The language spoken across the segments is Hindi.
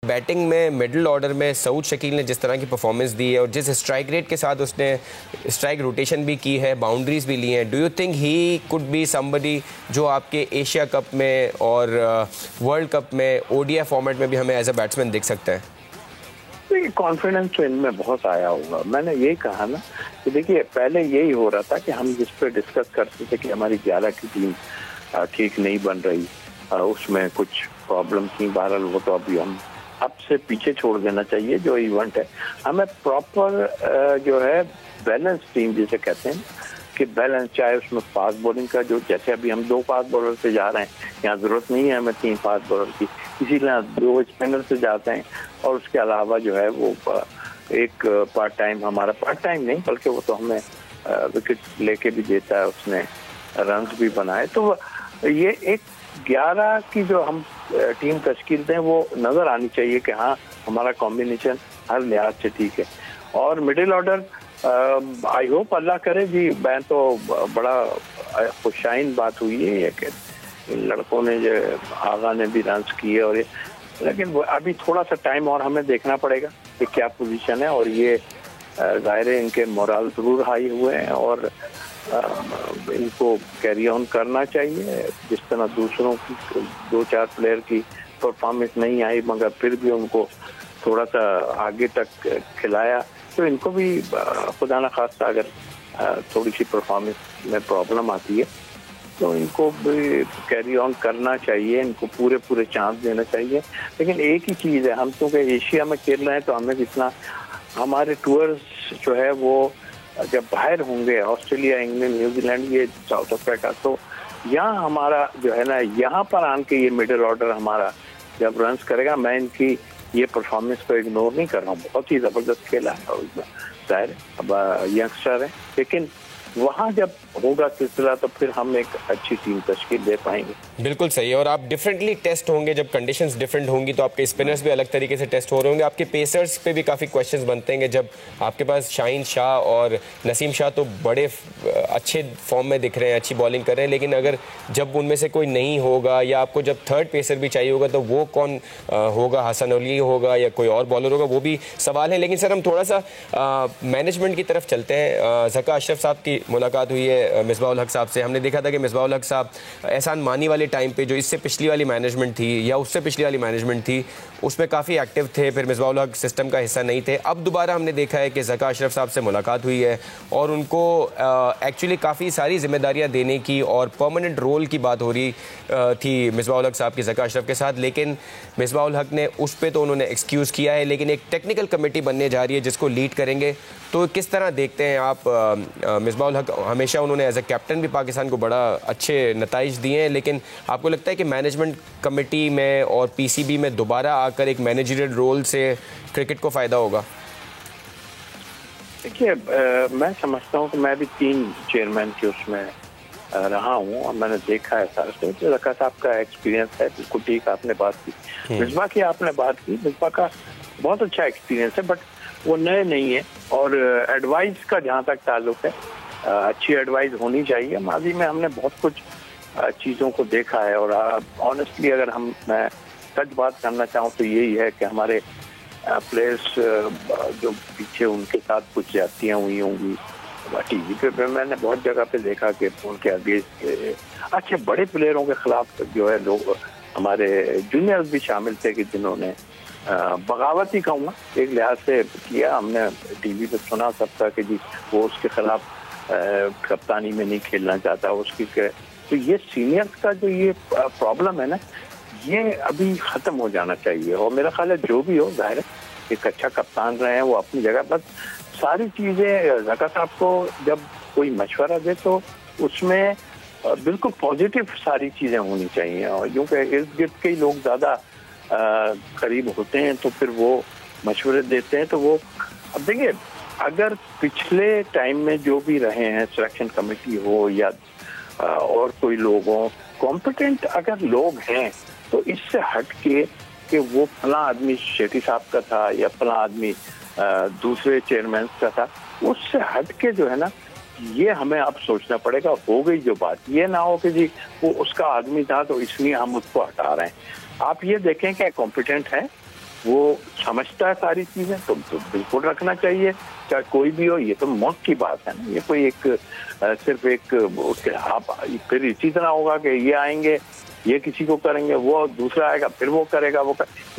बैटिंग में मिडिल ऑर्डर में सऊद शकील ने जिस तरह की परफॉर्मेंस दी है और जिस स्ट्राइक रेट के साथ उसने स्ट्राइक रोटेशन भी की है, बाउंड्रीज भी ली हैं, do you think he could be somebody जो आपके एशिया कप में और वर्ल्ड कप में ओडीआई फॉर्मेट में भी हमें एज अ बैट्समैन दिख सकता है? कॉन्फिडेंस तो इनमें बहुत आया होगा। मैंने यही कहा ना कि देखिए, पहले यही हो रहा था कि हम जिस पे डिस्कस करते थे कि हमारी 11 की टीम ठीक नहीं बन रही, उसमें कुछ प्रॉब्लम थी। बहरहाल वो तो अभी हम अब से पीछे छोड़ देना चाहिए। जो इवेंट है, हमें प्रॉपर जो है बैलेंस टीम जिसे कहते हैं कि बैलेंस, चाहे उसमें फास्ट बॉलिंग का, जो जैसे अभी हम 2 फास्ट बॉलर से जा रहे हैं, यहाँ जरूरत नहीं है हमें 3 फास्ट बॉलर की, इसीलिए 2 स्पिनर से जाते हैं। और उसके अलावा जो है वो एक पार्ट टाइम, हमारा पार्ट टाइम नहीं बल्कि वो तो हमें विकेट लेके भी देता है, उसने रन भी बनाए। तो ये एक 11 की जो हम टीम तश्कील दें वो नजर आनी चाहिए कि हाँ, हमारा कॉम्बिनेशन हर लिहाज से ठीक है। और मिडिल ऑर्डर, आई होप, अल्लाह करे जी, मैं तो बड़ा खुशाइन बात हुई है ये कि लड़कों ने जो आगा ने भी रन किए, और ये, लेकिन अभी थोड़ा सा टाइम और हमें देखना पड़ेगा कि क्या पोजीशन है। और ये जाहिर है इनके मोरल जरूर हाई हुए हैं और इनको कैरी ऑन करना चाहिए। जिस तरह दूसरों की 2-4 प्लेयर की परफॉर्मेंस नहीं आई मगर फिर भी उनको थोड़ा सा आगे तक खिलाया, तो इनको भी खुदा न खास्ता अगर थोड़ी सी परफॉर्मेंस में प्रॉब्लम आती है तो इनको भी कैरी ऑन करना चाहिए, इनको पूरे चांस देना चाहिए। लेकिन एक ही चीज़ है, हम तो एशिया में खेल रहे हैं तो हमें कितना, हमारे टूर्स जो है वो जब बाहर होंगे, ऑस्ट्रेलिया, इंग्लैंड, न्यूजीलैंड, ये साउथ अफ्रीका, तो यहाँ हमारा जो है ना, यहाँ पर आन के ये मिडिल ऑर्डर हमारा जब रन्स करेगा, मैं इनकी ये परफॉर्मेंस को इग्नोर नहीं कर रहा हूँ, बहुत ही ज़बरदस्त खेला है। और जाहिर अब यंगस्टर है, लेकिन वहाँ जब होगा सिलसिला तो फिर हम एक अच्छी टीम तश्कील दे पाएंगे। बिल्कुल सही। और आप डिफरेंटली टेस्ट होंगे, जब कंडीशंस डिफरेंट होंगी तो आपके स्पिनर्स भी अलग तरीके से टेस्ट हो रहे होंगे। आपके पेसर्स पे भी काफ़ी क्वेश्चंस बनते हैं। जब आपके पास शाहीन शाह और नसीम शाह तो बड़े अच्छे फॉर्म में दिख रहे हैं, अच्छी बॉलिंग कर रहे हैं, लेकिन अगर जब उनमें से कोई नहीं होगा या आपको जब थर्ड पेसर भी चाहिए होगा तो वो कौन होगा? हसन अली होगा या कोई और बॉलर होगा? वो भी सवाल है। लेकिन सर, हम थोड़ा सा मैनेजमेंट की तरफ चलते हैं। ज़का अशरफ साहब की मुलाकात हुई है मिसबाह उल हक साहब से। हमने देखा था कि मिसबाह उल हक साहब एहसान मानी वाले टाइम पे, जो इससे पिछली वाली मैनेजमेंट थी या उससे पिछली वाली मैनेजमेंट थी, उसमें काफ़ी एक्टिव थे, फिर मिसबाह उल हक सिस्टम का हिस्सा नहीं थे। अब दोबारा हमने देखा है कि ज़का अशरफ साहब से मुलाकात हुई है और उनको एक्चुअली काफ़ी सारी जिम्मेदारियां देने की और परमानेंट रोल की बात हो रही थी मिसबाह उल हक साहब की ज़का अशरफ के साथ। लेकिन मिसबाह उल हक ने उस पर तो उन्होंने एक्सक्यूज़ किया है, लेकिन एक टेक्निकल कमेटी बनने जा रही है जिसको लीड करेंगे। तो किस तरह देखते हैं आप मिसबाह उल हक? हमेशा उन्होंने एज ए कैप्टन भी पाकिस्तान को बड़ा अच्छे नताइज दिए हैं, लेकिन आपको लगता है कि मैनेजमेंट कमेटी में और पीसीबी में दोबारा आकर एक मैनेजरियल रोल से क्रिकेट को फ़ायदा होगा? देखिए, मैं समझता हूँ कि मैं भी 3 चेयरमैन के उसमें रहा हूँ और मैंने देखा है सारा कुछ। ज़का साहब का एक्सपीरियंस है, बिल्कुल ठीक आपने बात की। मिसबाह की आपने बात की, मिसबाह का बहुत अच्छा एक्सपीरियंस है, बट वो नए नहीं है। और एडवाइस का जहाँ तक ताल्लुक है, अच्छी एडवाइस होनी चाहिए। माजी में हमने बहुत कुछ चीज़ों को देखा है और ऑनेस्टली अगर मैं सच बात करना चाहूँ तो यही है कि हमारे प्लेयर्स जो पीछे उनके साथ कुछ ज्यादतियाँ हुई होंगी। टीवी पे मैंने बहुत जगह पे देखा कि उनके अगेंस्ट अच्छे बड़े प्लेयरों के खिलाफ जो है लोग, हमारे जूनियर्स भी शामिल थे कि जिन्होंने बगावत ही कहूँगा एक लिहाज से किया। हमने टीवी पे सुना सबका कि जी वो उसके खिलाफ कप्तानी में नहीं खेलना चाहता उसकी। तो ये सीनियर्स का जो ये प्रॉब्लम है ना, ये अभी ख़त्म हो जाना चाहिए। और मेरा ख्याल है जो भी हो, जाहिर है एक अच्छा कप्तान रहे हैं वो अपनी जगह, बस सारी चीज़ें ज़का साहब को जब कोई मशवरा दे तो उसमें बिल्कुल पॉजिटिव सारी चीज़ें होनी चाहिए। और क्योंकि इर्द गिर्द के लोग ज़्यादा करीब होते हैं तो फिर वो मशवरे देते हैं। तो वो अब देखिए, अगर पिछले टाइम में जो भी रहे हैं, सिलेक्शन कमेटी हो या और कोई लोग हों, कॉम्पिटेंट अगर लोग हैं, तो इससे हट के कि वो फला आदमी शेट्टी साहब का था या फला आदमी दूसरे चेयरमैन का था, उससे हट के जो है ना, ये हमें अब सोचना पड़ेगा। हो गई जो बात, ये ना हो कि जी वो उसका आदमी था तो इसलिए हम उसको हटा रहे हैं। आप ये देखें कि कॉम्पिटेंट है, वो समझता है सारी चीजें, तो बिल्कुल रखना चाहिए, चाहे कोई भी हो। ये तो मौत की बात है ना, ये कोई एक सिर्फ एक उसके आप फिर इसी तरह होगा कि ये आएंगे, ये किसी को करेंगे, वो दूसरा आएगा फिर वो करेगा,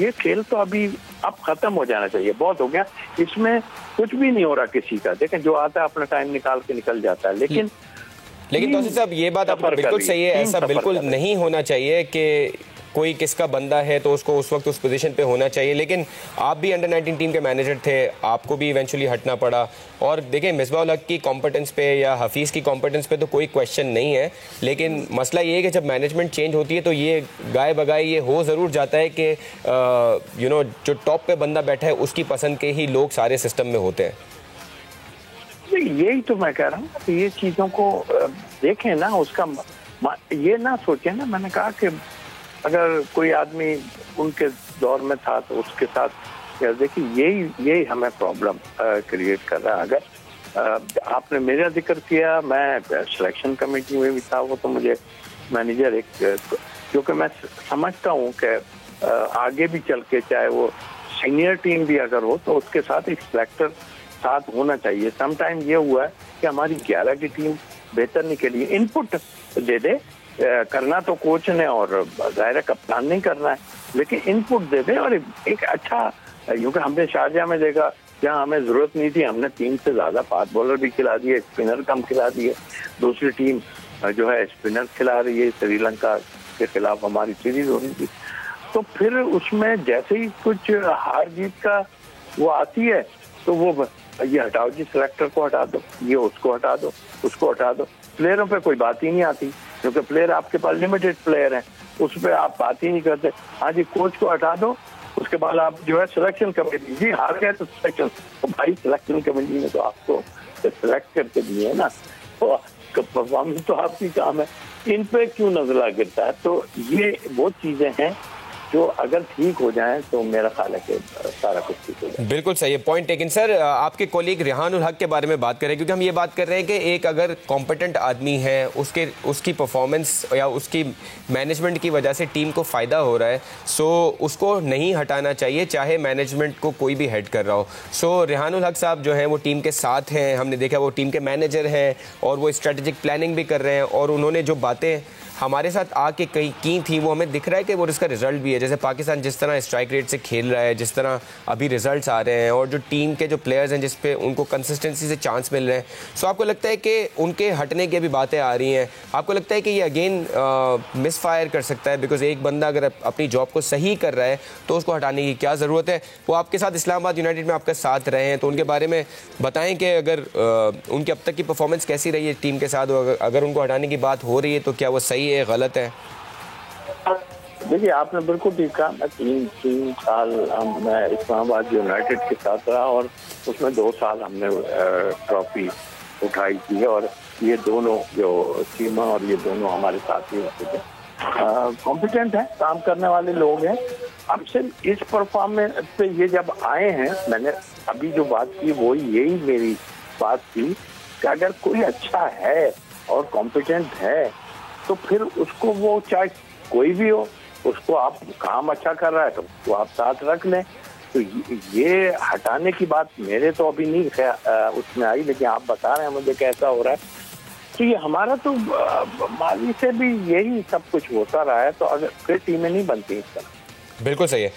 ये खेल तो अभी अब खत्म हो जाना चाहिए, बहुत हो गया। इसमें कुछ भी नहीं हो रहा किसी का, देखें जो आता है अपना टाइम निकाल के निकल जाता है। लेकिन तौसीफ साहब, ये बात आपकी बिल्कुल सही है, ऐसा बिल्कुल नहीं होना चाहिए कि कोई किसका बंदा है तो उसको उस वक्त उस पोजीशन पे होना चाहिए। लेकिन आप भी अंडर 19 टीम के मैनेजर थे, आपको भी इवेंचुअली हटना पड़ा। और देखें, मिसबाह उल हक की कॉम्पिटेंस पे या हफीज़ की कॉम्पिटेंस पे तो कोई क्वेश्चन नहीं है, लेकिन मसला ये है कि जब मैनेजमेंट चेंज होती है तो ये गाय बगाए ये हो ज़रूर जाता है कि जो टॉप पे बंदा बैठा है उसकी पसंद के ही लोग सारे सिस्टम में होते हैं। यही तो मैं कह रहा हूँ कि ये चीज़ों को देखें ना, उसका ये ना सोचें ना। मैंने कहा कि अगर कोई आदमी उनके दौर में था तो उसके साथ देखिए यही हमें प्रॉब्लम क्रिएट कर रहा है। अगर आपने मेरा जिक्र किया, मैं सिलेक्शन कमेटी में भी था, वो तो मुझे मैनेजर एक, क्योंकि मैं समझता हूँ कि आगे भी चल के चाहे वो सीनियर टीम भी अगर हो तो उसके साथ एक सिलेक्टर साथ होना चाहिए। समटाइम ये हुआ है कि हमारी 11 की टीम बेहतर निकली, इनपुट दे दे, करना तो कोच ने और जाहिर है कप्तान नहीं करना है, लेकिन इनपुट दे दे। और एक अच्छा, क्योंकि हमने शारजाह में देखा जहाँ हमें जरूरत नहीं थी, हमने 3 से ज्यादा फास्ट बॉलर भी खिला दिए, स्पिनर कम खिला दिए। दूसरी टीम जो है स्पिनर खिला रही है, श्रीलंका के खिलाफ हमारी सीरीज हो रही थी। तो फिर उसमें जैसे ही कुछ हार जीत का वो आती है तो वो ये हटाओ जी, सिलेक्टर को हटा दो, ये उसको हटा दो, उसको हटा दो। प्लेयरों पे कोई बात ही नहीं आती, क्योंकि प्लेयर आपके पास लिमिटेड प्लेयर हैं, उस पर आप बात ही नहीं करते। हाँ जी, कोच को हटा दो, उसके बाद आप जो है सिलेक्शन कमेटी, जी हार गए तो सिलेक्शन, तो भाई सिलेक्शन कमेटी ने तो आपको सिलेक्ट करके दिए है ना, तो परफॉर्मेंस तो आपकी काम है, इन पे क्यों नजला गिरता है? तो ये वो चीजें हैं जो अगर ठीक हो जाए तो मेरा ख्याल है कि सारा कुछ ठीक हो जाए। बिल्कुल सही है, पॉइंट टेकन। सर, आपके कोलीग रेहान उल हक के बारे में बात करें, क्योंकि हम ये बात कर रहे हैं कि एक अगर कॉम्पिटेंट आदमी है, उसकी परफॉर्मेंस या उसकी मैनेजमेंट की वजह से टीम को फ़ायदा हो रहा है, सो उसको नहीं हटाना चाहिए, चाहे मैनेजमेंट को कोई भी हेड कर रहा हो। सो रेहान उल हक साहब जो हैं वो टीम के साथ हैं, हमने देखा वो टीम के मैनेजर हैं और वो स्ट्रेटेजिक प्लानिंग भी कर रहे हैं, और उन्होंने जो बातें हमारे साथ आके कहीं की थी वो हमें दिख रहा है कि वो इसका रिजल्ट भी है। जैसे पाकिस्तान जिस तरह स्ट्राइक रेट से खेल रहा है, जिस तरह अभी रिजल्ट्स आ रहे हैं, और जो टीम के जो प्लेयर्स हैं जिस पे उनको कंसिस्टेंसी से चांस मिल रहे हैं, सो आपको लगता है कि उनके हटने की भी बातें आ रही हैं? आपको लगता है कि ये अगेन मिस फायर कर सकता है? बिकॉज एक बंदा अगर अपनी जॉब को सही कर रहा है तो उसको हटाने की क्या ज़रूरत है? वो आपके साथ इस्लामाबाद यूनाइटेड में आपके साथ रहे हैं, तो उनके बारे में बताएं कि अगर उनकी अब तक की परफॉर्मेंस कैसी रही है टीम के साथ, अगर उनको हटाने की बात हो रही है तो क्या वो सही है, गलत है? देखिए, आपने बिल्कुल ठीक कहा। मैं तीन साल मैं इस्लामाबाद यूनाइटेड के साथ रहा और उसमें 2 साल हमने ट्रॉफी उठाई थी, और ये दोनों जो सीमा और ये दोनों हमारे साथी होते थे, कॉम्पिटेंट हैं, काम करने वाले लोग हैं। अब सिर्फ इस परफॉर्मेंस पे ये जब आए हैं, मैंने अभी जो बात की वो यही मेरी बात थी कि अगर कोई अच्छा है और कॉम्पिटेंट है तो फिर उसको, वो चाहे कोई भी हो, उसको आप काम अच्छा कर रहा है तो उसको आप साथ रख लें। तो ये हटाने की बात मेरे तो अभी नहीं उसमें आई, लेकिन आप बता रहे हैं मुझे कैसा हो रहा है। तो ये हमारा तो माली से भी यही सब कुछ होता रहा है, तो अगर फिर टीमें नहीं बनती इस तरह। बिल्कुल सही है।